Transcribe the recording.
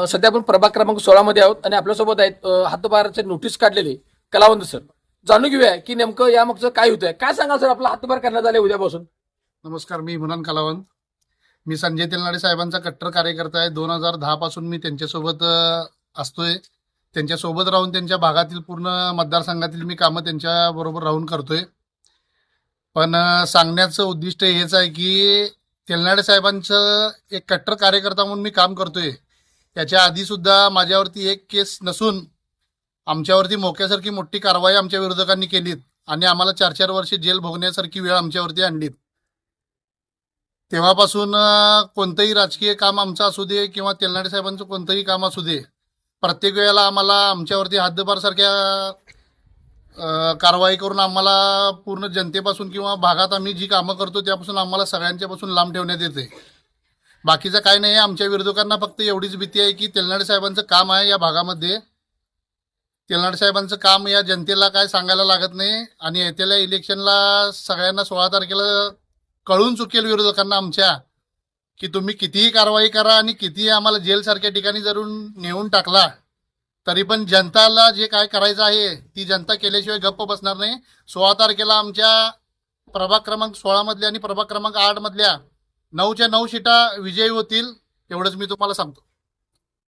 सध्या आपण प्रभाग क्रमांक 16 मध्ये आहोत आणि आपल्यासोबत आहेत हातभाराचे नोटीस काढलेले कलावंत सर. जाणून घेऊया की नेमकं यामागचं काय होतंय. काय सांगाल सर, आपला हातभार करण्यात आले उद्यापासून? नमस्कार, मी मुनान कलावंत. मी संजय तेलनाडे साहेबांचा कट्टर कार्यकर्ता आहे. 2010 पासून मी त्यांच्यासोबत असतोय. त्यांच्यासोबत राहून त्यांच्या भागातील पूर्ण मतदारसंघातील मी कामं त्यांच्या बरोबर राहून करतोय. पण सांगण्याचं उद्दिष्ट हेच आहे की तेलनाडे साहेबांचं एक कट्टर कार्यकर्ता म्हणून मी काम करतोय. त्याच्या आधी सुद्धा माझ्यावरती एक केस नसून आमच्यावरती मोक्यासारखी मोठी कारवाई आमच्या विरोधकांनी केलीत आणि आम्हाला 4-4 वर्षे जेल भोगण्यासारखी वेळ आमच्यावरती आणलीत. तेव्हापासून कोणतंही राजकीय काम आमचं असू दे किंवा तेलनाडे साहेबांचं कोणतंही काम असू दे, प्रत्येक वेळेला आम्हाला आमच्यावरती हद्दपारसारख्या कारवाई करून आम्हाला पूर्ण जनतेपासून किंवा भागात आम्ही जी कामं करतो त्यापासून आम्हाला सगळ्यांच्यापासून लांब ठेवण्यात येते. बाकीचं काय नाही. आमच्या विरोधकांना फक्त एवढीच भीती आहे की तेलनाडे साहेबांचं काम आहे या भागामध्ये. तेलनाडे साहेबांचं काम या जनतेला काय सांगायला लागत नाही आणि येत्या इलेक्शनला सगळ्यांना 16 तारखेला कळून चुकेल विरोधकांना आमच्या की तुम्ही कितीही कारवाई करा आणि कितीही आम्हाला जेलसारख्या ठिकाणी जरूर नेऊन टाकला तरी पण जनताला जे काय करायचं आहे ती जनता केल्याशिवाय गप्प बसणार नाही. 16 तारखेला आमच्या प्रभाग क्रमांक 16 मधल्या आणि प्रभाग क्रमांक 8 मधल्या 9च्या 9 सीटा विजयी होतील, एवढंच मी तुम्हाला सांगतो.